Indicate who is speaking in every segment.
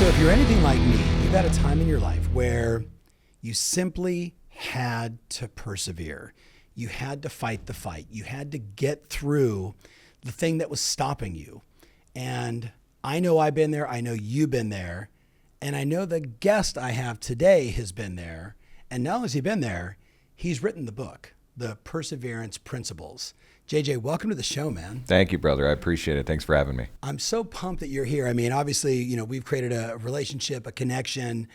Speaker 1: if you're anything like me, you've had a time in your life where you simply had to persevere. You had to fight the fight. You had to get through the thing that was stopping you. And I know I've been there. I know you've been there. And I know the guest I have today has been there. And not only has he been there, he's written the book, The Perseverance Principles. JJ, welcome to the show, man.
Speaker 2: Thank you, brother. I appreciate it. Thanks for having me.
Speaker 1: I'm so pumped that you're here. I mean, obviously, we've created a relationship, a connection.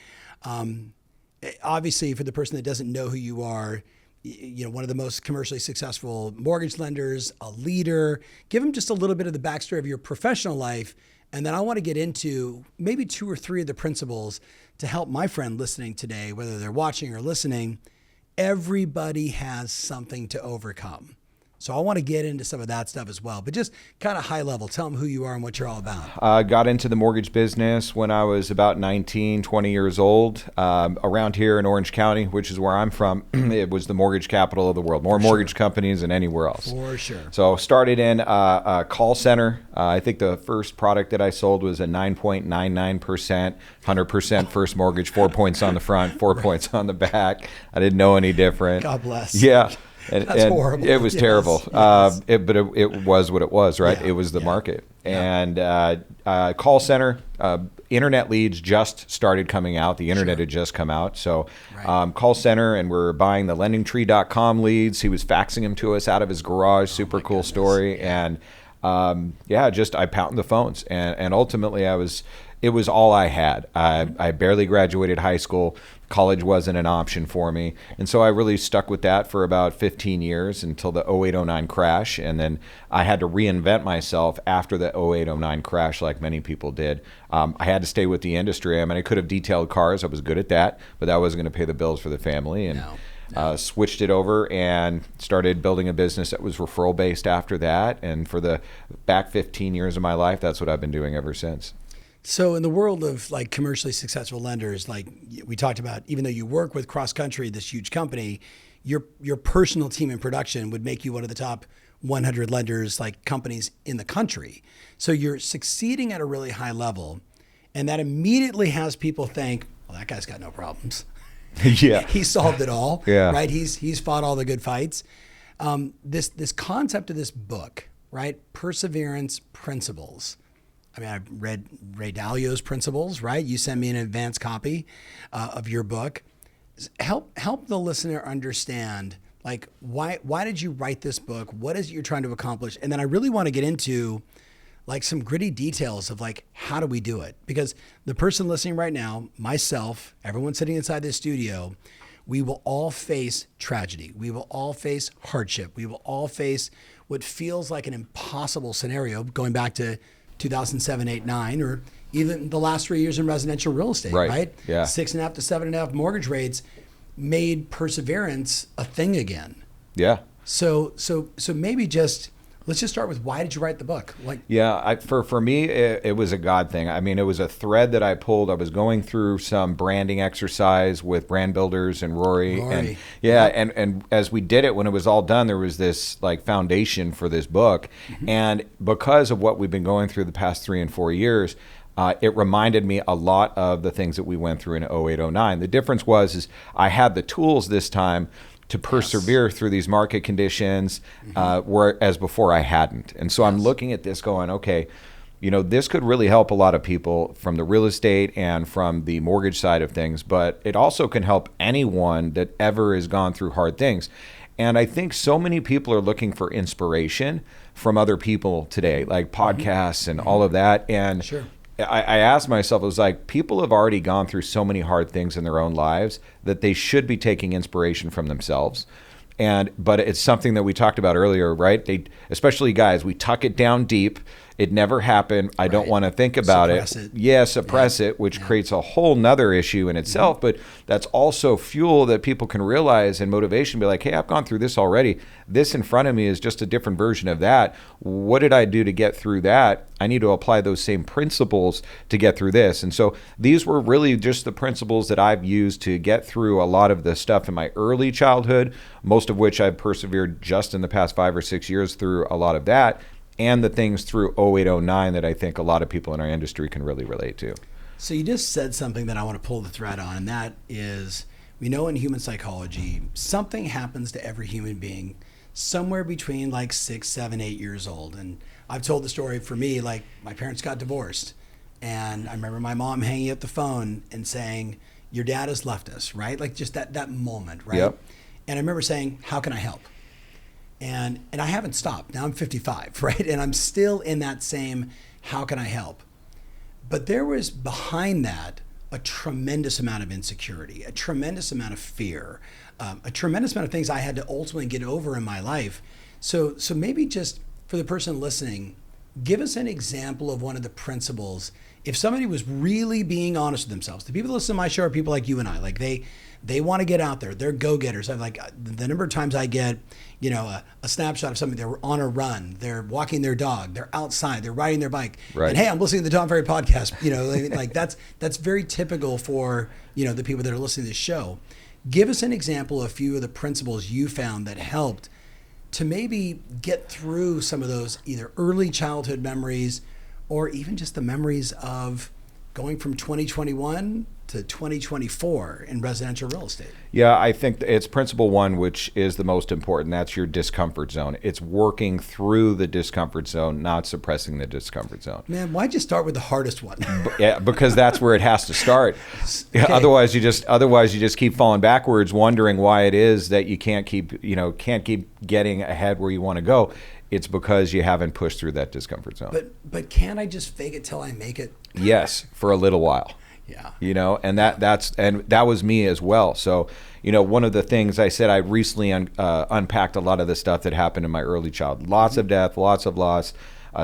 Speaker 1: Obviously, for the person that doesn't know who you are, one of the most commercially successful mortgage lenders, a leader. Give them just a little bit of the backstory of your professional life. And then I want to get into maybe 2 or 3 of the principles to help my friend listening today, whether they're watching or listening. Everybody has something to overcome. So I want to get into some of that stuff as well, but just kind of high level, tell them who you are and what you're all about.
Speaker 2: I got into the mortgage business when I was about 19, 20 years old. Around here in Orange County, which is where I'm from, it was the mortgage capital of the world. More mortgage companies than anywhere else.
Speaker 1: For sure.
Speaker 2: So started in a call center. I think the first product that I sold was a 9.99%, 100% first mortgage, 4 points on the front, 4 points on the back. I didn't know any different.
Speaker 1: God bless.
Speaker 2: Yeah.
Speaker 1: That's horrible.
Speaker 2: It was terrible,
Speaker 1: Yes.
Speaker 2: but it was what it was, right?
Speaker 1: Yeah.
Speaker 2: It was the market.
Speaker 1: Yeah.
Speaker 2: And call center, internet leads just started coming out. The internet had just come out. So call center, and we're buying the lendingtree.com leads. He was faxing them to us out of his garage. Super cool story. And I pounded the phones. And ultimately, it was all I had. I barely graduated high school. College wasn't an option for me. And so I really stuck with that for about 15 years until the 08-09 crash. And then I had to reinvent myself after the 08-09 crash, like many people did. I had to stay with the industry. I mean, I could have detailed cars. I was good at that, but that wasn't going to pay the bills for the family. And switched it over and started building a business that was referral based after that. And for the back 15 years of my life, that's what I've been doing ever since.
Speaker 1: So in the world of like commercially successful lenders, like we talked about, even though you work with CrossCountry, this huge company, your personal team in production would make you one of the top 100 lenders, like companies in the country. So you're succeeding at a really high level, and that immediately has people think, well, that guy's got no problems.
Speaker 2: Yeah.
Speaker 1: He solved it all,
Speaker 2: Yeah.
Speaker 1: right? He's fought all the good fights. This concept of this book, right? Perseverance Principles. I mean, I've read Ray Dalio's principles, right? You sent me an advanced copy of your book. Help the listener understand, like, why did you write this book? What is it you're trying to accomplish? And then I really want to get into like some gritty details of like, how do we do it? Because the person listening right now, myself, everyone sitting inside this studio, we will all face tragedy. We will all face hardship. We will all face what feels like an impossible scenario, going back to 2007, 8, 9, or even the last 3 years in residential real estate, right?
Speaker 2: Yeah.
Speaker 1: 6.5 to 7.5 mortgage rates made perseverance a thing again.
Speaker 2: Yeah.
Speaker 1: So maybe let's just start with, why did you write the book?
Speaker 2: For me, it was a God thing. I mean, it was a thread that I pulled. I was going through some branding exercise with brand builders and Rory. And as we did it, when it was all done, there was this like foundation for this book. Mm-hmm. And because of what we've been going through the past 3 and 4 years, it reminded me a lot of the things that we went through in 08-09. The difference was I had the tools this time to persevere through these market conditions, whereas before I hadn't. And so I'm looking at this going, okay, this could really help a lot of people from the real estate and from the mortgage side of things, but it also can help anyone that ever has gone through hard things. And I think so many people are looking for inspiration from other people today, like podcasts and all of that. And I asked myself, it was like, people have already gone through so many hard things in their own lives that they should be taking inspiration from themselves. But it's something that we talked about earlier, right? Especially guys, we tuck it down deep. It never happened. I don't want to think about it. Yeah, suppress it, which creates a whole nother issue in itself. But that's also fuel that people can realize, and motivation, be like, hey, I've gone through this already. This in front of me is just a different version of that. What did I do to get through that? I need to apply those same principles to get through this. And so these were really just the principles that I've used to get through a lot of the stuff in my early childhood, most of which I've persevered just in the past 5 or 6 years through a lot of that, and the things through 08-09 that I think a lot of people in our industry can really relate to.
Speaker 1: So you just said something that I want to pull the thread on, and that is, we know in human psychology, something happens to every human being somewhere between like 6, 7, 8 years old. And I've told the story for me, like my parents got divorced. And I remember my mom hanging up the phone and saying, your dad has left us, right? Like just that moment, right?
Speaker 2: Yep.
Speaker 1: And I remember saying, how can I help? And I haven't stopped. Now I'm 55, right? And I'm still in that same, how can I help? But there was behind that a tremendous amount of insecurity, a tremendous amount of fear, a tremendous amount of things I had to ultimately get over in my life. So maybe just for the person listening, give us an example of one of the principles. If somebody was really being honest with themselves, the people that listen to my show are people like you and I, like they want to get out there. They're go-getters. I'm like, the number of times I get, a snapshot of somebody, they're on a run, they're walking their dog, they're outside, they're riding their bike.
Speaker 2: Right.
Speaker 1: And hey, I'm listening to the Tom Ferry Podcast. Like that's very typical for, the people that are listening to this show. Give us an example of a few of the principles you found that helped to maybe get through some of those either early childhood memories or even just the memories of going from 2021 to 2024 in residential real estate.
Speaker 2: Yeah, I think it's principle one, which is the most important. That's your discomfort zone. It's working through the discomfort zone, not suppressing the discomfort zone.
Speaker 1: Man, why'd you start with the hardest one?
Speaker 2: Yeah, because that's where it has to start.
Speaker 1: Okay.
Speaker 2: Otherwise, you just keep falling backwards, wondering why it is that you can't keep getting ahead where you want to go. It's because you haven't pushed through that discomfort zone.
Speaker 1: But can't I just fake it till I make it?
Speaker 2: Yes, for a little while.
Speaker 1: Yeah.
Speaker 2: And that was me as well. So, one of the things I said, I recently unpacked a lot of the stuff that happened in my early childhood. Lots of death, lots of loss,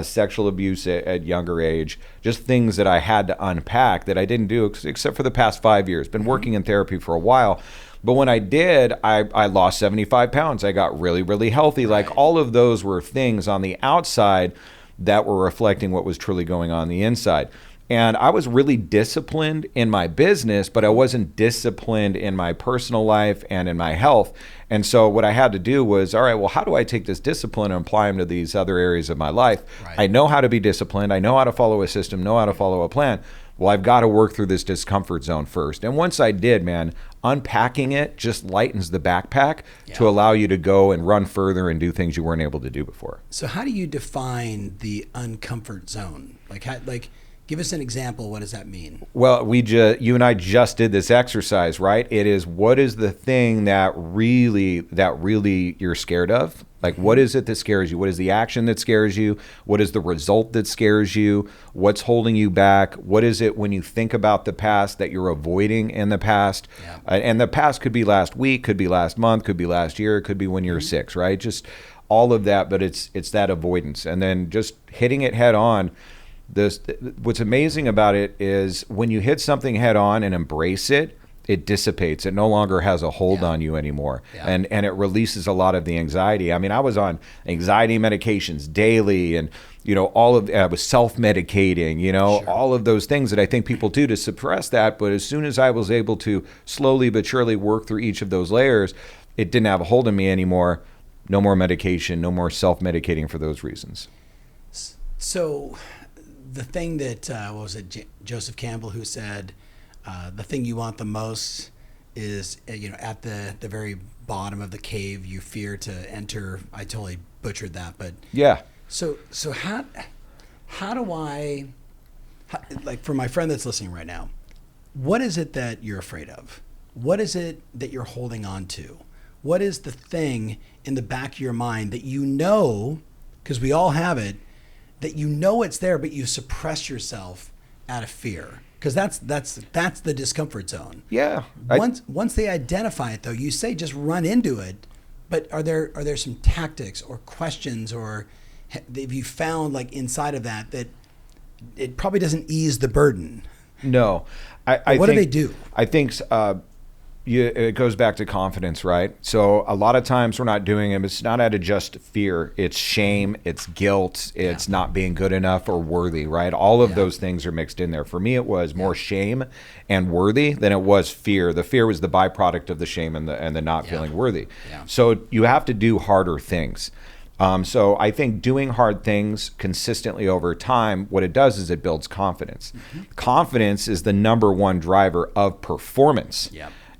Speaker 2: sexual abuse at younger age, just things that I had to unpack that I didn't do except for the past 5 years. Been working in therapy for a while. But when I did, I lost 75 pounds. I got really, really healthy.
Speaker 1: Right.
Speaker 2: Like all of those were things on the outside that were reflecting what was truly going on the inside. And I was really disciplined in my business, but I wasn't disciplined in my personal life and in my health. And so what I had to do was, all right, well, how do I take this discipline and apply them to these other areas of my life?
Speaker 1: Right.
Speaker 2: I know how to be disciplined. I know how to follow a system, know how to follow a plan. Well, I've got to work through this discomfort zone first. And once I did, man, unpacking it just lightens the backpack to allow you to go and run further and do things you weren't able to do before.
Speaker 1: So how do you define the uncomfort zone? Give us an example. What does that mean?
Speaker 2: Well, you and I just did this exercise, right? It is, what is the thing that really you're scared of? Like, what is it that scares you? What is the action that scares you? What is the result that scares you? What's holding you back? What is it when you think about the past that you're avoiding in the past?
Speaker 1: Yeah.
Speaker 2: And the past could be last week, could be last month, could be last year, it could be when you're 6, right? Just all of that, but it's that avoidance. And then just hitting it head on. What's amazing about it is when you hit something head on and embrace it, it dissipates. It no longer has a hold on you anymore.
Speaker 1: Yeah.
Speaker 2: And it releases a lot of the anxiety. I mean, I was on anxiety medications daily and, I was self-medicating,
Speaker 1: Sure.
Speaker 2: all of those things that I think people do to suppress that. But as soon as I was able to slowly but surely work through each of those layers, it didn't have a hold on me anymore. No more medication, no more self-medicating for those reasons.
Speaker 1: So the thing that, Joseph Campbell who said, the thing you want the most is, at the very bottom of the cave you fear to enter. I totally butchered that, but
Speaker 2: yeah.
Speaker 1: So how do I, like for my friend that's listening right now, what is it that you're afraid of? What is it that you're holding on to? What is the thing in the back of your mind that because we all have it, that it's there, but you suppress yourself out of fear? Because that's the discomfort zone.
Speaker 2: Yeah.
Speaker 1: Once they identify it, though, you say just run into it. But are there some tactics or questions, or have you found like inside of that it probably doesn't ease the burden?
Speaker 2: No.
Speaker 1: What do they do?
Speaker 2: I think it goes back to confidence, right? So a lot of times we're not doing them. It's not out of just fear. It's shame. It's guilt. It's not being good enough or worthy, right? All of those things are mixed in there. For me, it was more shame and worthy than it was fear. The fear was the byproduct of the shame and the not feeling worthy. Yeah. So you have to do harder things. So I think doing hard things consistently over time, what it does is it builds confidence. Confidence is the number one driver of performance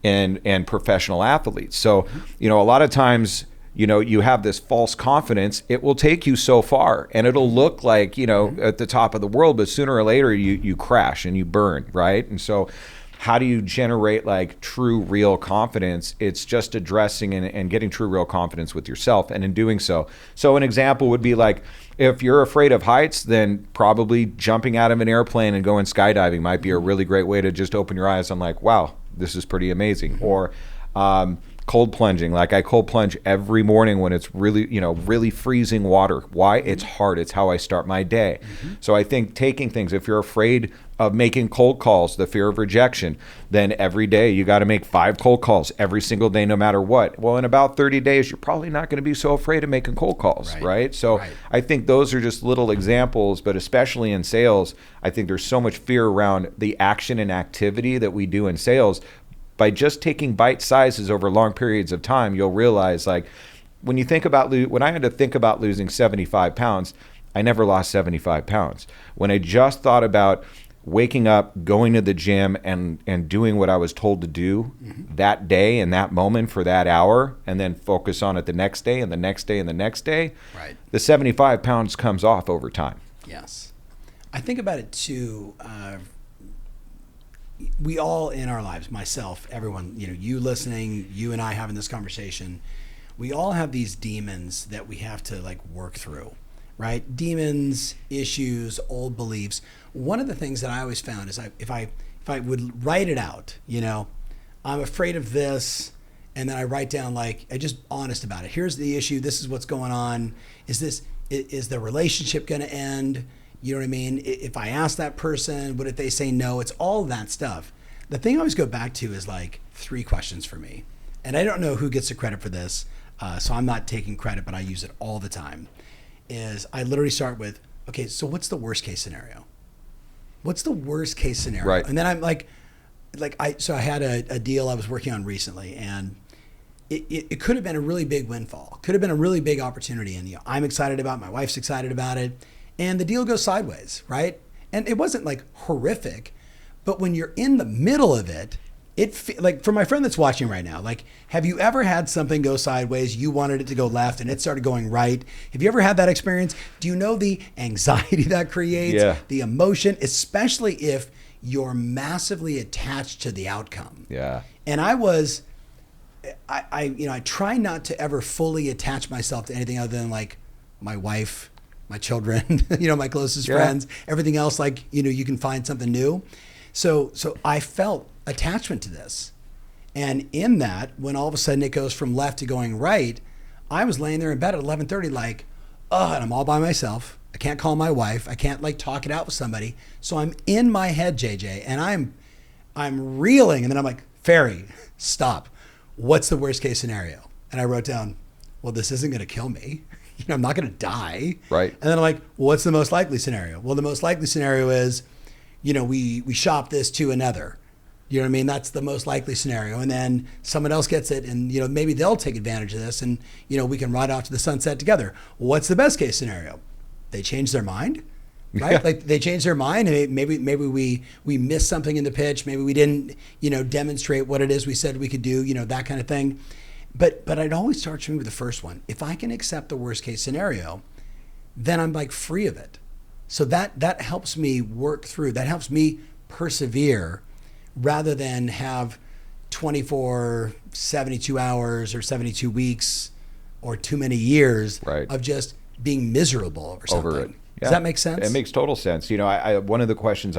Speaker 2: and professional athletes. So, a lot of times, you have this false confidence. It will take you so far and it'll look like, at the top of the world, but sooner or later you crash and you burn, right? And so how do you generate like true, real confidence? It's just addressing and getting true, real confidence with yourself. And in doing so an example would be like, if you're afraid of heights, then probably jumping out of an airplane and going skydiving might be a really great way to just open your eyes on like, wow, this is pretty amazing. Or cold plunging. Like I cold plunge every morning when it's really, really freezing water. Why? It's hard. It's how I start my day. So I think taking things, if you're afraid of making cold calls, the fear of rejection, then every day you got to make 5 cold calls every single day, no matter what. Well, in about 30 days, you're probably not going to be so afraid of making cold calls, right? So I think those are just little examples, but especially in sales, I think there's so much fear around the action and activity that we do in sales. By just taking bite sizes over long periods of time, you'll realize like when you think about, when I had to think about losing 75 pounds, I never lost 75 pounds. When I just thought about waking up, going to the gym and doing what I was told to do that day and that moment for that hour, and then focus on it the next day and the next day and the next day, the 75 pounds comes off over time.
Speaker 1: Yes. I think about it too. We all in our lives, myself, everyone, you listening, you and I having this conversation, we all have these demons that we have to like work through, right? Demons, issues, old beliefs. One of the things that I always found is if I would write it out, I'm afraid of this, and then I write down like, I just honest about it. Here's the issue. This is what's going on. Is the relationship going to end? You know what I mean? If I ask that person, what if they say no? It's all that stuff. The thing I always go back to is like 3 questions for me. And I don't know who gets the credit for this, so I'm not taking credit, but I use it all the time. Is I literally start with, okay, so what's the worst case scenario? What's the worst case scenario?
Speaker 2: Right.
Speaker 1: And then I'm I had a deal I was working on recently, and it could have been a really big windfall. Could have been a really big opportunity, and I'm excited about it, my wife's excited about it. And the deal goes sideways, right? And it wasn't like horrific, but when you're in the middle of it, like for my friend that's watching right now, like, have you ever had something go sideways? You wanted it to go left and it started going right. Have you ever had that experience? Do you know the anxiety that creates, the emotion, especially if you're massively attached to the outcome?
Speaker 2: Yeah.
Speaker 1: And I try not to ever fully attach myself to anything other than like my wife, my children, my closest friends, everything else, like, you can find something new. So I felt attachment to this. And in that, when all of a sudden it goes from left to going right, I was laying there in bed at 11:30 like, and I'm all by myself. I can't call my wife. I can't like talk it out with somebody. So I'm in my head, JJ, and I'm reeling. And then I'm like, Ferry, stop. What's the worst case scenario? And I wrote down, well, this isn't going to kill me. I'm not going to die.
Speaker 2: Right.
Speaker 1: And then I'm like, well, what's the most likely scenario? Well, the most likely scenario is, we shop this to another. You know what I mean? That's the most likely scenario. And then someone else gets it and, maybe they'll take advantage of this and, we can ride off to the sunset together. What's the best case scenario? They change their mind, right?
Speaker 2: Yeah.
Speaker 1: Like they change their mind and maybe we missed something in the pitch. Maybe we didn't, demonstrate what it is we said we could do, that kind of thing. But I'd always start with the first one. If I can accept the worst case scenario, then I'm like free of it. So that helps me work through. That helps me persevere rather than have 24, 72 hours or 72 weeks or too many years of just being miserable over something.
Speaker 2: Over it. Yeah.
Speaker 1: Does that make sense?
Speaker 2: It makes total sense. I one of the questions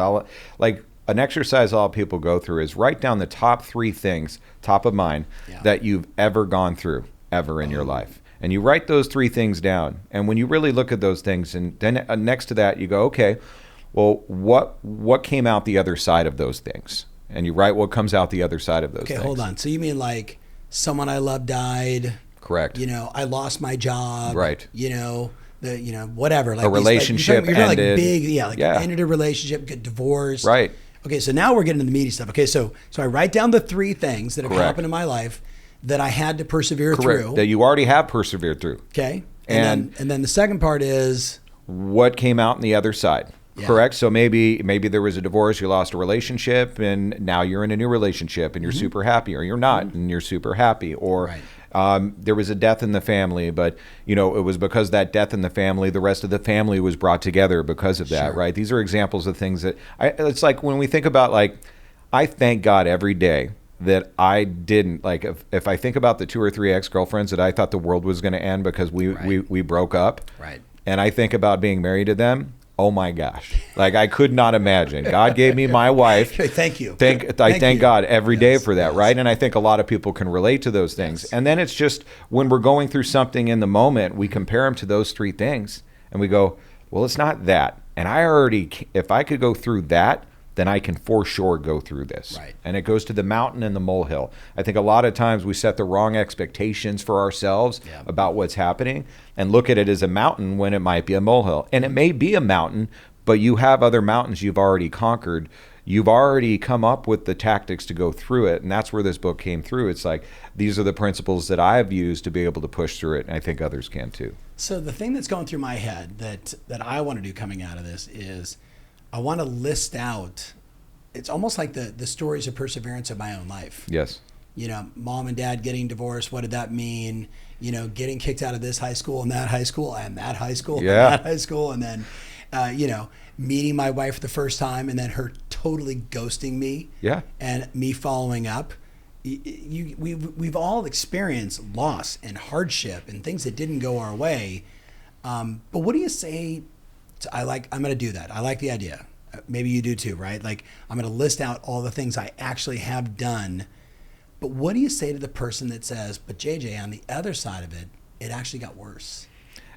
Speaker 2: an exercise all people go through is write down the top 3 things, top of mind, that you've ever gone through ever in your life. And you write those 3 things down. And when you really look at those things, and then next to that, you go, okay, well, what came out the other side of those things? And you write what comes out the other side of those things.
Speaker 1: Okay, hold on. So you mean like someone I love died?
Speaker 2: Correct.
Speaker 1: I lost my job.
Speaker 2: Right.
Speaker 1: Whatever. Like
Speaker 2: a relationship
Speaker 1: you're
Speaker 2: ended.
Speaker 1: Like big, ended a relationship, get divorced.
Speaker 2: Right.
Speaker 1: Okay, so now we're getting into the meaty stuff. Okay, so I write down the 3 things that have happened in my life that I had to persevere through.
Speaker 2: That you already have persevered through.
Speaker 1: Okay. And then the second part is
Speaker 2: what came out on the other side. Yeah. Correct. So maybe there was a divorce, you lost a relationship, and now you're in a new relationship, and you're super happy, or you're not, and you're super happy, or there was a death in the family, but it was because that death in the family, the rest of the family was brought together because of that, right? These are examples of things that it's like when we think about, like, I thank God every day that I didn't, like, if I think about the 2 or 3 ex-girlfriends that I thought the world was going to end because we broke up, and I think about being married to them. Oh my gosh. Like, I could not imagine. God gave me my wife.
Speaker 1: Thank you.
Speaker 2: I thank God every day for that, right? And I think a lot of people can relate to those things. And then it's just when we're going through something in the moment, we compare them to those 3 things and we go, well, it's not that. And if I could go through that, then I can for sure go through this.
Speaker 1: Right.
Speaker 2: And it goes to the mountain and the molehill. I think a lot of times we set the wrong expectations for ourselves about what's happening and look at it as a mountain when it might be a molehill. And it may be a mountain, but you have other mountains you've already conquered. You've already come up with the tactics to go through it. And that's where this book came through. It's like, these are the principles that I've used to be able to push through it. And I think others can too.
Speaker 1: So the thing that's going through my head that I want to do coming out of this is I want to list out, it's almost like the stories of perseverance of my own life.
Speaker 2: Yes.
Speaker 1: Mom and dad getting divorced, what did that mean? Getting kicked out of this high school and that high school and that high school and that high school. And then, meeting my wife for the first time and then her totally ghosting me. Yeah. And me following up. We've all experienced loss and hardship and things that didn't go our way. But what do you say? I'm going to do that. I like the idea. Maybe you do too, right? Like, I'm going to list out all the things I actually have done. But what do you say to the person that says, but JJ, on the other side of it, it actually got worse?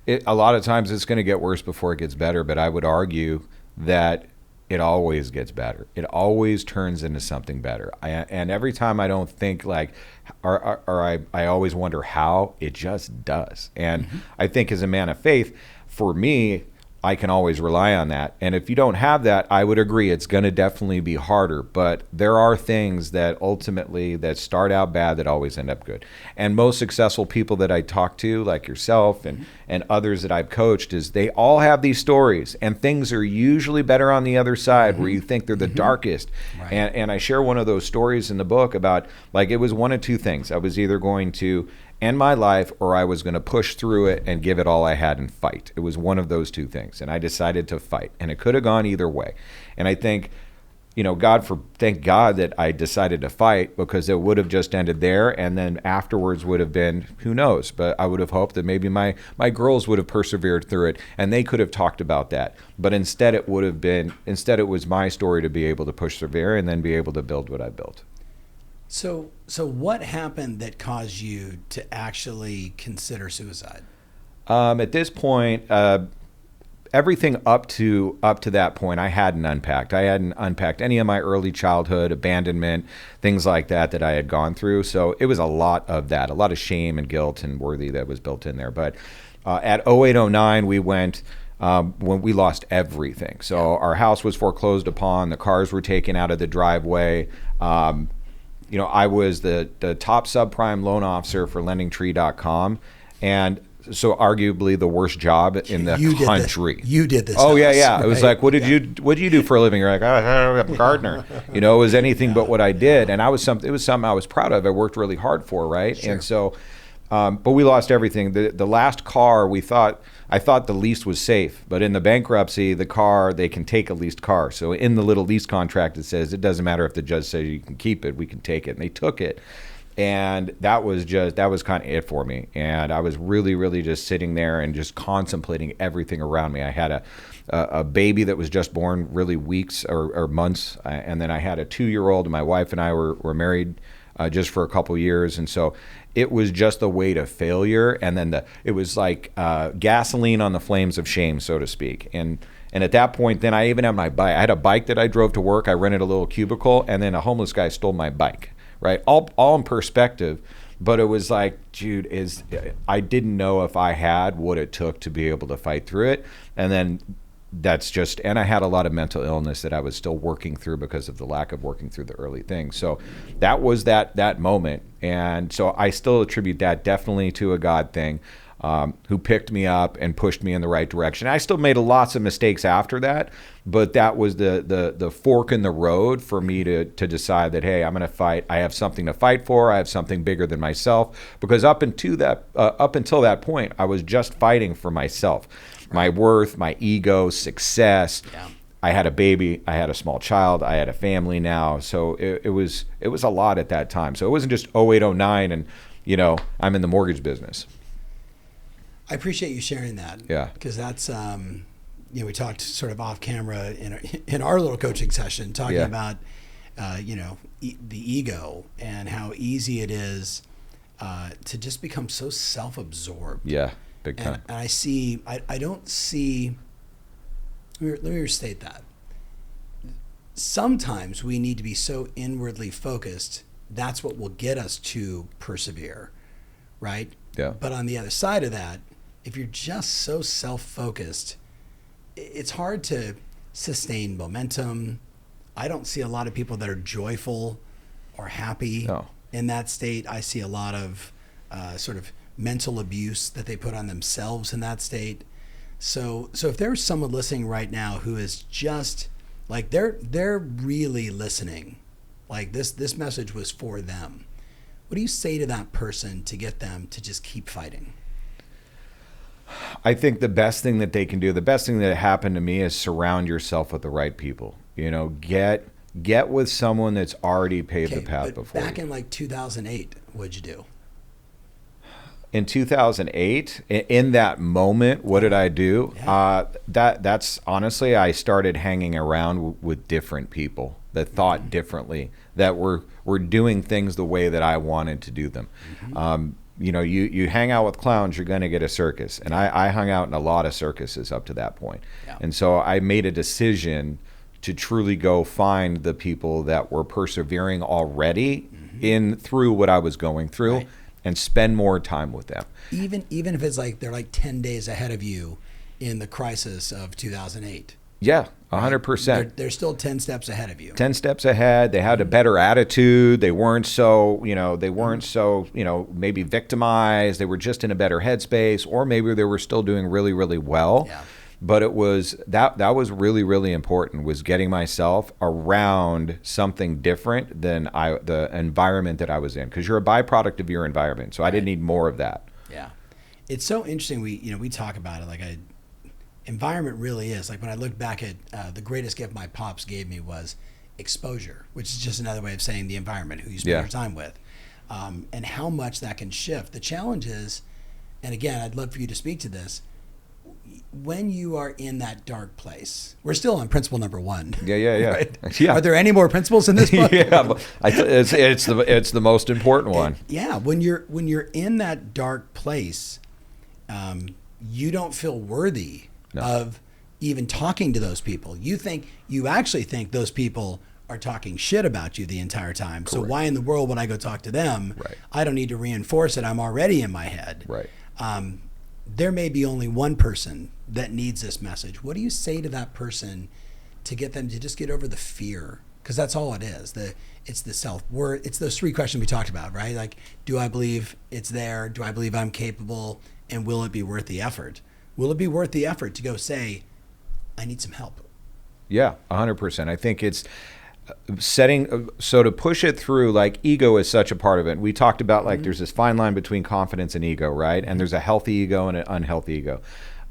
Speaker 2: A lot of times it's going to get worse before it gets better. But I would argue that it always gets better. It always turns into something better. And every time I don't think like, or I always wonder how, it just does. And I think as a man of faith, for me, I can always rely on that. And if you don't have that, I would agree it's going to definitely be harder. But there are things that ultimately that start out bad that always end up good. And most successful people that I talk to, like yourself and others that I've coached, is they all have these stories. And things are usually better on the other side where you think they're the darkest. Right. And I share one of those stories in the book about, like, it was one of 2 things. I was either going to end my life or I was going to push through it and give it all I had and fight. It was one of those 2 things. And I decided to fight. And it could have gone either way. And I think, thank God that I decided to fight, because it would have just ended there. And then afterwards would have been, who knows? But I would have hoped that maybe my girls would have persevered through it and they could have talked about that. But instead it was my story to be able to persevere and then be able to build what I built.
Speaker 1: So what happened that caused you to actually consider suicide?
Speaker 2: At this point, everything up to that point, I hadn't unpacked. I hadn't unpacked any of my early childhood, abandonment, things like that I had gone through. So it was a lot of that, a lot of shame and guilt and worthy that was built in there. But at 0809, we went when we lost everything. So our house was foreclosed upon. The cars were taken out of the driveway. I was the top subprime loan officer for LendingTree.com, and so arguably the worst job in the country.
Speaker 1: You did this.
Speaker 2: Oh, yeah. Right? It was like, what did you do for a living? You're like, I'm a gardener. It was anything but what I did, and it was something I was proud of. I worked really hard for, right? Sure. And so, but we lost everything. The last car I thought the lease was safe, but in the bankruptcy, the car, they can take a leased car. So in the little lease contract, it says, it doesn't matter if the judge says you can keep it, we can take it. And they took it. And that was kind of it for me. And I was really, really just sitting there and just contemplating everything around me. I had a baby that was just born, really weeks or months. And then I had a 2-year-old, and my wife and I were married just for a couple years. And so it was just the weight of failure. And then it was like gasoline on the flames of shame, so to speak. And at that point, then I even had my bike. I had a bike that I drove to work. I rented a little cubicle, and then a homeless guy stole my bike. Right, all in perspective, but it was like, dude, I didn't know if I had what it took to be able to fight through it, and then and I had a lot of mental illness that I was still working through because of the lack of working through the early things. So that was that moment, and so I still attribute that definitely to a God thing. who picked me up and pushed me in the right direction. I still made lots of mistakes after that, but that was the fork in the road for me to decide that, hey, I'm going to fight. I have something to fight for. I have something bigger than myself. Because up until that point, I was just fighting for myself, my worth, my ego, success.
Speaker 1: Yeah.
Speaker 2: I had a baby. I had a small child. I had a family now. So it was a lot at that time. So it wasn't just 08, 09 and I'm in the mortgage business.
Speaker 1: I appreciate you sharing that.
Speaker 2: Yeah.
Speaker 1: Because that's, we talked sort of off camera in our little coaching session, talking about, the ego and how easy it is to just become so self-absorbed.
Speaker 2: Yeah, big time.
Speaker 1: And I don't see, let me restate that. Sometimes we need to be so inwardly focused, that's what will get us to persevere, right?
Speaker 2: Yeah.
Speaker 1: But on the other side of that, if you're just so self-focused, it's hard to sustain momentum. I don't see a lot of people that are joyful or happy in that state. I see a lot of sort of mental abuse that they put on themselves in that state. So if there's someone listening right now who is just like they're really listening, like this message was for them, what do you say to that person to get them to just keep fighting?
Speaker 2: I think the best thing that they can do, the best thing that happened to me is surround yourself with the right people. Get with someone that's already paved the path before.
Speaker 1: Back in like 2008, what'd you do?
Speaker 2: In 2008, in that moment, what did I do?
Speaker 1: Yeah.
Speaker 2: That's honestly, I started hanging around with different people that thought differently, that were doing things the way that I wanted to do them. You hang out with clowns, you're going to get a circus. And I hung out in a lot of circuses up to that point. Yeah. And so I made a decision to truly go find the people that were persevering already through what I was going through. Right. And spend more time with them. Even
Speaker 1: if it's like they're like 10 days ahead of you in the crisis of 2008.
Speaker 2: Yeah, 100%.
Speaker 1: They're still 10 steps ahead of you.
Speaker 2: 10 steps ahead. They had a better attitude. They weren't so, maybe victimized. They were just in a better headspace, or maybe they were still doing really, really well. Yeah. But it was that was really, really important, was getting myself around something different than the environment that I was in, because you're a byproduct of your environment. So I didn't need more of that.
Speaker 1: Yeah. It's so interesting. We talk about it, like environment really is, like when I look back at the greatest gift my pops gave me was exposure, which is just another way of saying the environment, who you spend your time with, and how much that can shift. The challenge is, and again, I'd love for you to speak to this, when you are in that dark place, we're still on principle number 1.
Speaker 2: Yeah.
Speaker 1: Right?
Speaker 2: Yeah.
Speaker 1: Are there any more principles in this book?
Speaker 2: Yeah, it's the most important one.
Speaker 1: When you're in that dark place, you don't feel worthy of even talking to those people. You actually think those people are talking shit about you the entire time. Correct. So why in the world would I go talk to them? Right. I don't need to reinforce it. I'm already in my head. Right. There may be only one person that needs this message. What do you say to that person to get them to just get over the fear? Because that's all it is. It's the self-worth. It's those 3 questions we talked about, right? Like, do I believe it's there? Do I believe I'm capable? And will it be worth the effort? Will it be worth the effort to go say, I need some help? Yeah,
Speaker 2: 100%. I think it's so to push it through, like, ego is such a part of it. We talked about, like, there's this fine line between confidence and ego, right? And there's a healthy ego and an unhealthy ego.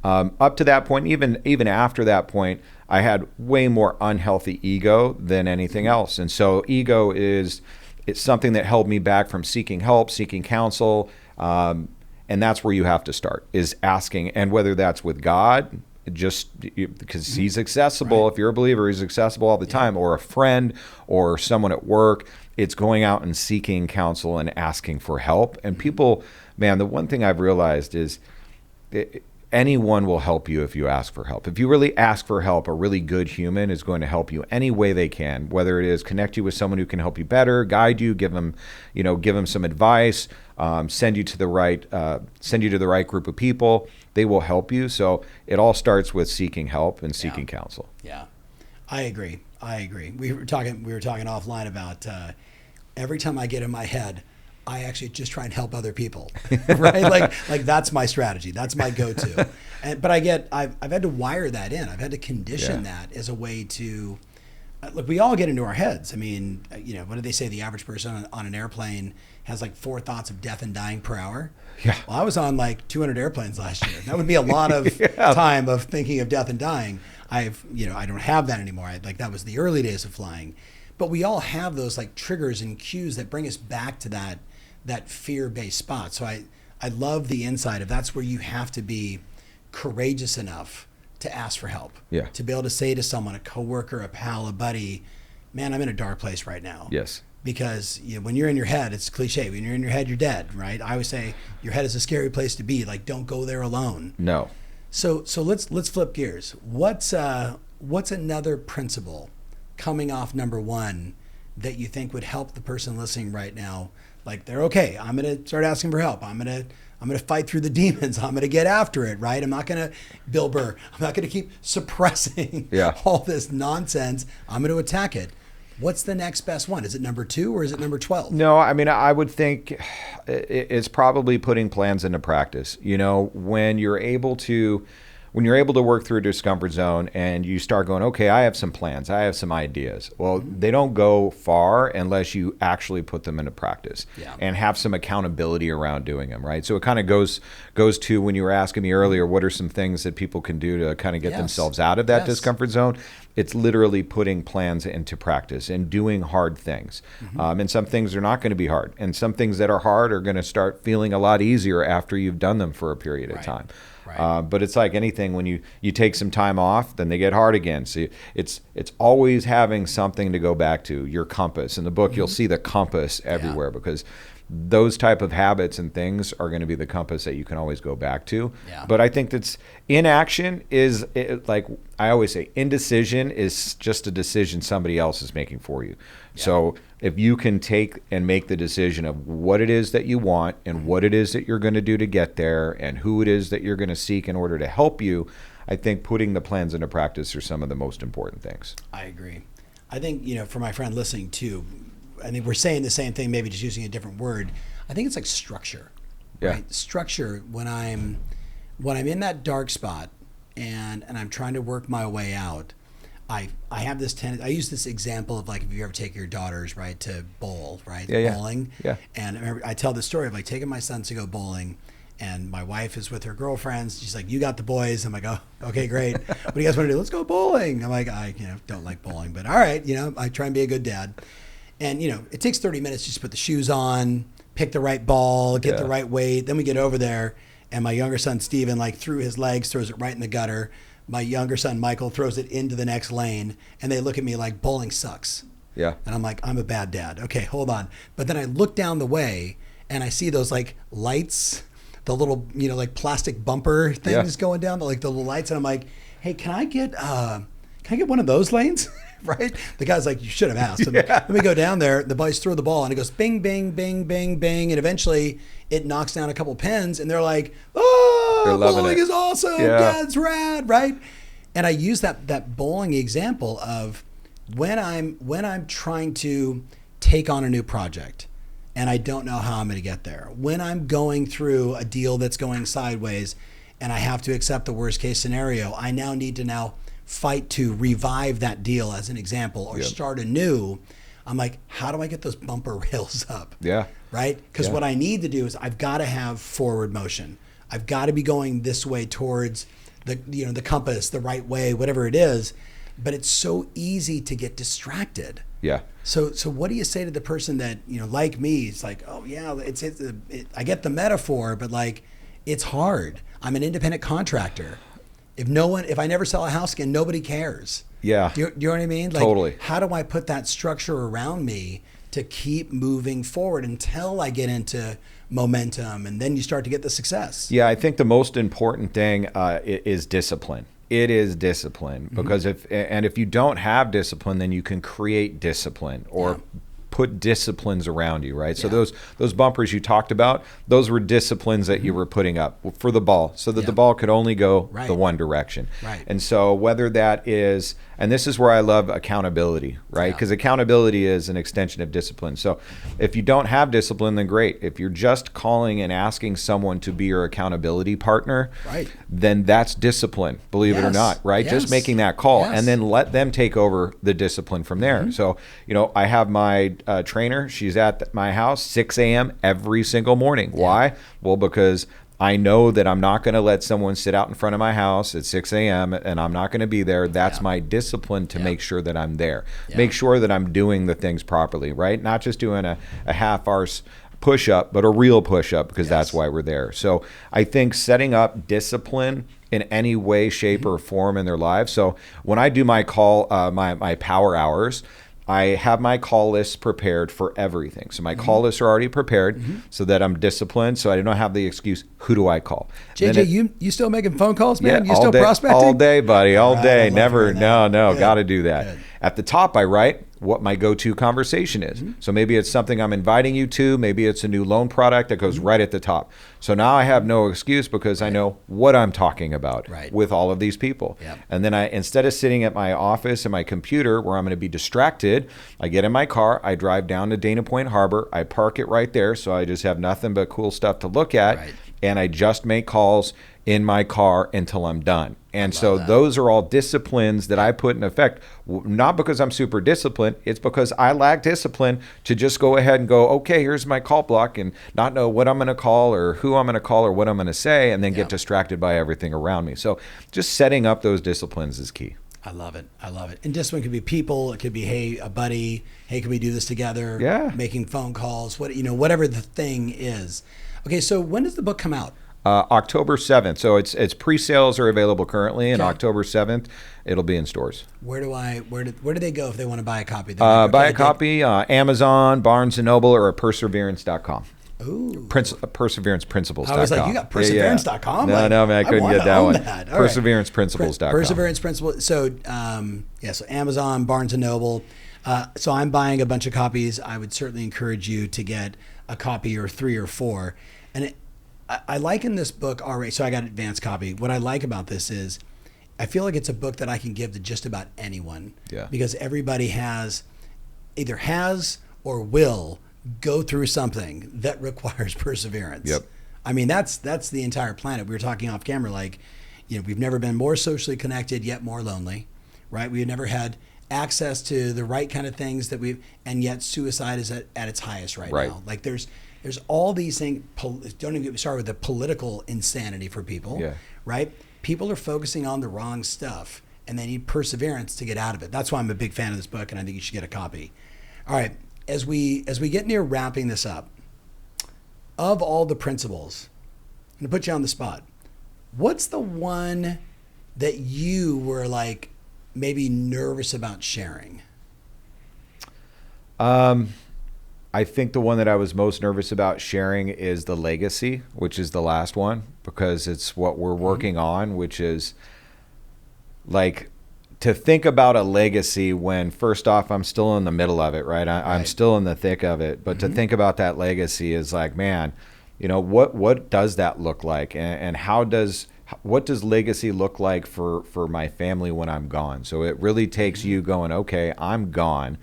Speaker 2: Up to that point, even after that point, I had way more unhealthy ego than anything else. And so ego it's something that held me back from seeking help, seeking counsel. And that's where you have to start, is asking. And whether that's with God, just because he's accessible. Right. If you're a believer, he's accessible all the time, or a friend or someone at work. It's going out and seeking counsel and asking for help. And people, man, the one thing I've realized is anyone will help you if you ask for help. If you really ask for help, a really good human is going to help you any way they can, whether it is connect you with someone who can help you better, guide you, give them some advice, send you to the right group of people. They will help you. So it all starts with seeking help and seeking counsel.
Speaker 1: Yeah, I agree. We were talking offline about every time I get in my head, I actually just try and help other people, right? Like that's my strategy. That's my go-to. But I've had to wire that in. I've had to condition that as a way to, look, we all get into our heads. I mean, what do they say? The average person on an airplane has like 4 thoughts of death and dying per hour.
Speaker 2: Yeah.
Speaker 1: Well, I was on like 200 airplanes last year. That would be a lot of time of thinking of death and dying. I don't have that anymore. That was the early days of flying. But we all have those like triggers and cues that bring us back to that fear-based spot. So I love the insight of that's where you have to be courageous enough to ask for help.
Speaker 2: Yeah.
Speaker 1: To be able to say to someone, a coworker, a pal, a buddy, man, I'm in a dark place right now.
Speaker 2: Yes.
Speaker 1: Because when you're in your head, it's cliche. When you're in your head, you're dead, right? I always say your head is a scary place to be. Like, don't go there alone.
Speaker 2: No.
Speaker 1: So let's flip gears. What's another principle coming off number 1 that you think would help the person listening right now? Like, they're okay. I'm going to start asking for help. I'm going to fight through the demons. I'm going to get after it, right? I'm not going to, Bill Burr, I'm not going to keep suppressing all this nonsense. I'm going to attack it. What's the next best one? Is it number 2 or is it number 12?
Speaker 2: No, I mean, I would think it's probably putting plans into practice. When you're able to work through a discomfort zone and you start going, okay, I have some plans, I have some ideas. Well, they don't go far unless you actually put them into practice and have some accountability around doing them, right? So it kind of goes to when you were asking me earlier, what are some things that people can do to kind of get themselves out of that discomfort zone? It's literally putting plans into practice and doing hard things. And some things are not going to be hard. And some things that are hard are going to start feeling a lot easier after you've done them for a period of time. Right. But it's like anything, when you take some time off, then they get hard again. So it's always having something to go back to, your compass. In the book, you'll see the compass everywhere because those type of habits and things are going to be the compass that you can always go back to. Yeah. But I think that's inaction is like I always say, indecision is just a decision somebody else is making for you. Yeah. So if you can take and make the decision of what it is that you want and what it is that you're going to do to get there and who it is that you're going to seek in order to help you, I think putting the plans into practice are some of the most important things. I
Speaker 1: agree. I think, for my friend listening too, I think we're saying the same thing, maybe just using a different word. I think it's like structure, right? Structure when I'm in that dark spot and I'm trying to work my way out. I have this tendency. I use this example of like if you ever take your daughters right to bowl, right? Bowling. Yeah. And I tell the story of like taking my sons to go bowling, and my wife is with her girlfriends. She's like, "You got the boys." I'm like, "Oh, okay, great. What do you guys want to do? Let's go bowling." I'm like, I don't like bowling, but all right, I try and be a good dad. And, it takes 30 minutes just to put the shoes on, pick the right ball, get the right weight. Then we get over there, and my younger son, Steven, through his legs, throws it right in the gutter. My younger son, Michael, throws it into the next lane, and they look at me like bowling sucks. Yeah. And I'm like, I'm a bad dad. Okay, hold on. But then I look down the way, and I see those, lights, the little, plastic bumper things going down, the little lights, and I'm like, hey, can I get one of those lanes? Right? The guy's like, you should have asked. Let me go down there. The boys throw the ball, and it goes bing, bing, bing, bing, bing. And eventually it knocks down a couple pins, and they're like, oh, bowling is awesome. Dad's rad, right? And I use that bowling example of when I'm trying to take on a new project and I don't know how I'm going to get there. When I'm going through a deal that's going sideways and I have to accept the worst case scenario, I now need to fight to revive that deal as an example or start anew. I'm like, how do I get those bumper rails up? Yeah. Right? Because what I need to do is I've got to have forward motion. I've got to be going this way towards the compass, the right way, whatever it is. But it's so easy to get distracted. Yeah. So what do you say to the person that, like me, it's like, oh yeah, I get the metaphor, but it's hard. I'm an independent contractor. If I never sell a house again, nobody cares. Yeah. Do you know what I mean? Totally. How do I put that structure around me to keep moving forward until I get into momentum and then you start to get the success? Yeah, I think the most important thing is discipline. It is discipline because if you don't have discipline, then you can create discipline or
Speaker 2: put disciplines around you, right? So those bumpers you talked about, those were disciplines that you were putting up for the ball, so that the ball could only go the one direction.
Speaker 1: Right.
Speaker 2: And so whether that is, and this is where I love accountability, right? Because accountability is an extension of discipline. So if you don't have discipline, then great. If you're just calling and asking someone to be your accountability partner, then that's discipline, believe it or not, right? Just making that call and then let them take over the discipline from there. So, you know, I have my trainer. She's at my house 6 a.m. every single morning. Why? Well, because I know that I'm not going to let someone sit out in front of my house at 6 a.m. and I'm not going to be there. That's my discipline to make sure that I'm there. Make sure that I'm doing the things properly, right? Not just doing a half-arse push-up, but a real push-up, because that's why we're there. So I think setting up discipline in any way, shape, or form in their lives. So when I do my call, my power hours, I have my call lists prepared for everything. So my call lists are already prepared so that I'm disciplined, so I don't have the excuse, who do I call?
Speaker 1: JJ, you still making phone calls, man? You still
Speaker 2: day,
Speaker 1: prospecting?
Speaker 2: All day, buddy, all day. Never, no,
Speaker 1: Good.
Speaker 2: got to do that.
Speaker 1: Good.
Speaker 2: At the top, I write what my go-to conversation is. So maybe it's something I'm inviting you to. Maybe it's a new loan product that goes right at the top. So now I have no excuse, because I know what I'm talking about with all of these people. And then instead of sitting at my office and my computer where I'm going to be distracted, I get in my car, I drive down to Dana Point Harbor, I park it right there, so I just have nothing but cool stuff to look at, and I just make calls in my car until I'm done. And so those are all disciplines that I put in effect, not because I'm super disciplined, it's because I lack discipline to just go ahead and go, okay, here's my call block, and not know what I'm going to call or who I'm going to call or what I'm going to say, and then get distracted by everything around me. So just setting up those disciplines is key.
Speaker 1: I love it. I love it. And discipline could be people. It could be, hey, a buddy. Hey, can we do this together? Making phone calls. Whatever the thing is. Okay, so when does the book come out?
Speaker 2: October 7th. So it's pre-sales are available currently, and October 7th it'll be in stores.
Speaker 1: Where do they go if they want to buy a copy?
Speaker 2: Buy a copy, Amazon, Barnes & Noble, or at perseverance.com.
Speaker 1: Ooh.
Speaker 2: Perseveranceprinciples.com.
Speaker 1: I was like, you got perseverance.com?
Speaker 2: No, man, I couldn't get that one. Perseveranceprinciples.com.
Speaker 1: Perseverance Principles. So, so Amazon, Barnes & Noble. So I'm buying a bunch of copies. I would certainly encourage you to get a copy or 3 or 4. And I liken this book already. So I got an advanced copy. What I like about this is I feel like it's a book that I can give to just about anyone. Because everybody either has or will go through something that requires perseverance. I mean, that's the entire planet. We were talking off camera, like, we've never been more socially connected, yet more lonely, right? We've never had access to the right kind of things and yet suicide is at its highest right now. Like there's all these things. Don't even get me started with the political insanity for people, right? People are focusing on the wrong stuff, and they need perseverance to get out of it. That's why I'm a big fan of this book, and I think you should get a copy. All right, as we get near wrapping this up, of all the principles, I'm gonna put you on the spot. What's the one that you were like maybe nervous about sharing?
Speaker 2: I think the one that I was most nervous about sharing is the legacy, which is the last one, because it's what we're working on, which is like to think about a legacy when, first off, I'm still in the middle of it, right? I'm still in the thick of it. But to think about that legacy is like, man, what does that look like? And what does legacy look like for my family when I'm gone? So it really takes you going, okay, I'm gone,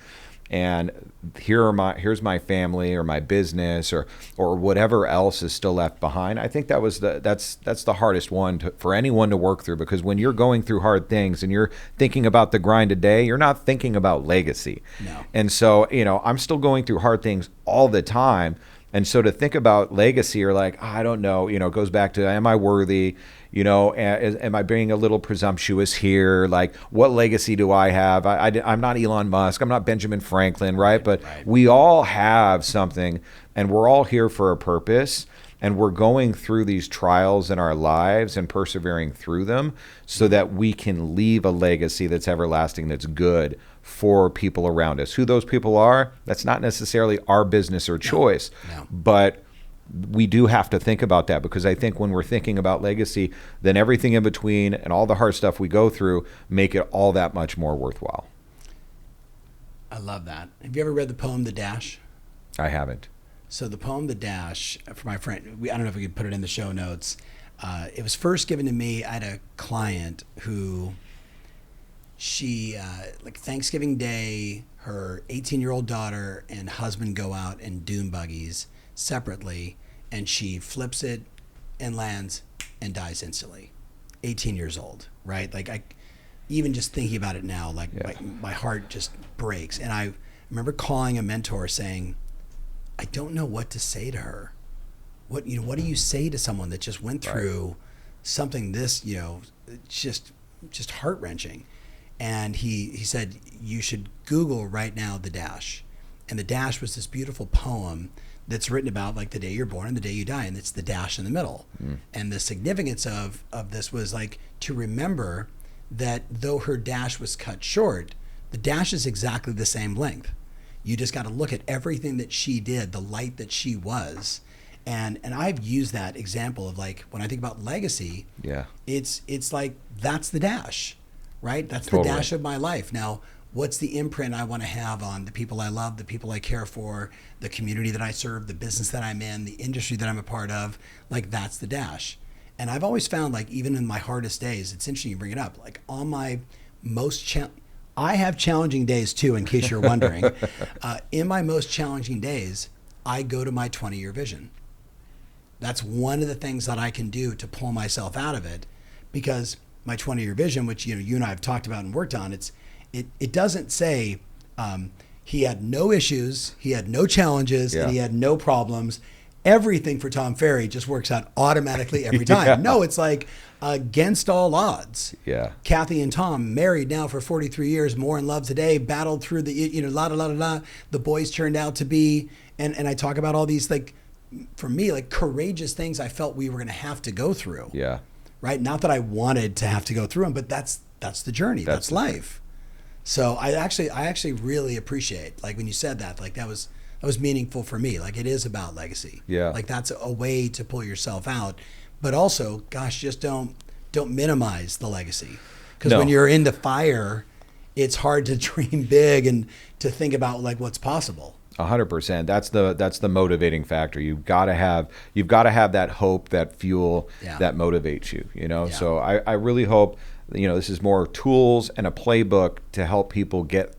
Speaker 2: and here's my family or my business or whatever else is still left behind. I think that's the hardest one for anyone to work through, because when you're going through hard things and you're thinking about the grind today, you're not thinking about legacy.
Speaker 1: No. And
Speaker 2: so, I'm still going through hard things all the time. And so to think about legacy, or like, I don't know, it goes back to, am I worthy? Am I being a little presumptuous here? Like, what legacy do I have? I'm not Elon Musk. I'm not Benjamin Franklin, right? But we all have something, and we're all here for a purpose. And we're going through these trials in our lives and persevering through them so that we can leave a legacy that's everlasting, that's good for people around us. Who those people are, that's not necessarily our business or choice.
Speaker 1: No.
Speaker 2: But we do have to think about that, because I think when we're thinking about legacy, then everything in between and all the hard stuff we go through make it all that much more worthwhile.
Speaker 1: I I love that. Have you ever read the poem The Dash?
Speaker 2: I haven't.
Speaker 1: So the poem The Dash, for my friend, I don't know if we could put it in the show notes. It was first given to me. I had a client who like Thanksgiving Day, her 18-year-old daughter and husband go out in dune buggies separately, and she flips it and lands and dies instantly. 18 years old, right? Like I, even just thinking about it now, like my heart just breaks. And I remember calling a mentor saying, I don't know what to say to her. What do you say to someone that just went through something this, just heart-wrenching? And he said, you should Google right now The Dash. And The Dash was this beautiful poem that's written about like the day you're born and the day you die, and it's the dash in the middle. And the significance of this was like to remember that though her dash was cut short, the dash is exactly the same length. You just got to look at everything that she did, the light that she was. And I've used that example of like when I think about legacy, it's like that's the dash, right? That's the dash of my life. Now, what's the imprint I want to have on the people I love, the people I care for, the community that I serve, the business that I'm in, the industry that I'm a part of? Like that's the dash. And I've always found, like, even in my hardest days, it's interesting you bring it up, like on my most I have challenging days too, in case you're wondering. In my most challenging days, I go to my 20-year vision. That's one of the things that I can do to pull myself out of it, because my 20-year vision, which you and I have talked about and worked on, it doesn't say he had no issues, he had no challenges, and he had no problems. Everything for Tom Ferry just works out automatically every time. No, it's like against all odds. Kathy and Tom, married now for 43 years, more in love today, battled through the, the boys turned out to be, and I talk about all these, like, for me, like courageous things I felt we were going to have to go through. Right? Not that I wanted to have to go through them, but that's the journey. That's life. So I actually really appreciate, like when you said that, like that was meaningful for me. Like it is about legacy. Like that's a way to pull yourself out, but also, gosh, just don't minimize the legacy, because when you're in the fire, it's hard to dream big and to think about like what's possible.
Speaker 2: 100%. That's the motivating factor. You've got to have that hope, that fuel that motivates you. So I really hope this is more tools and a playbook to help people get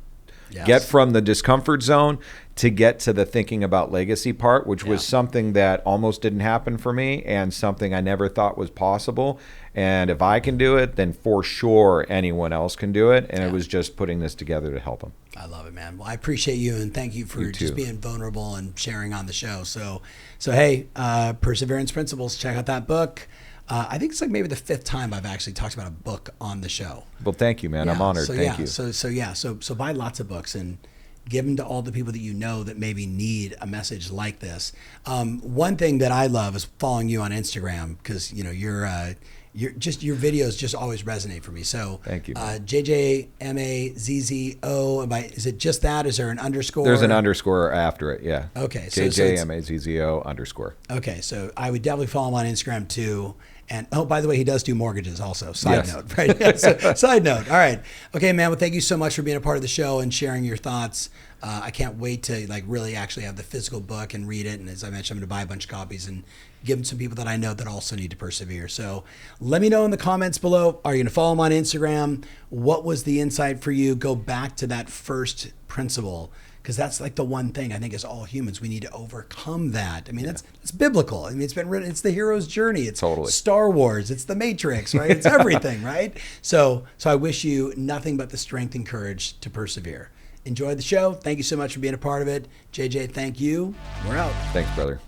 Speaker 2: from the discomfort zone to get to the thinking about legacy part, which was something that almost didn't happen for me and something I never thought was possible. And if I can do it, then for sure anyone else can do it. And it was just putting this together to help them.
Speaker 1: I love it, man. Well, I appreciate you, and thank you for just being vulnerable and sharing on the show. So hey, Perseverance Principles, check out that book. I think it's like maybe the 5th time I've actually talked about a book on the show.
Speaker 2: Well, thank you, man. I'm honored. Thank you.
Speaker 1: So buy lots of books and give them to all the people that you know that maybe need a message like this. One thing that I love is following you on Instagram, because your videos just always resonate for me. So
Speaker 2: thank you.
Speaker 1: JJMAZZO. Is it just that? Is there an underscore?
Speaker 2: There's an underscore after it. Yeah.
Speaker 1: Okay.
Speaker 2: JJMAZZO underscore.
Speaker 1: Okay. So I would definitely follow him on Instagram too. And by the way, he does do mortgages also. Side note, right? Side note. All right. Okay, man. Well, thank you so much for being a part of the show and sharing your thoughts. I can't wait to like really actually have the physical book and read it. And as I mentioned, I'm going to buy a bunch of copies and give them to some people that I know that also need to persevere. So let me know in the comments below. Are you going to follow him on Instagram? What was the insight for you? Go back to that first principle, because that's like the one thing I think as all humans, we need to overcome that. I mean, that's biblical. I mean, it's been written, it's the hero's journey. It's Star Wars. It's the Matrix, right? It's everything, right? So I wish you nothing but the strength and courage to persevere. Enjoy the show. Thank you so much for being a part of it. JJ, thank you. We're out.
Speaker 2: Thanks, brother.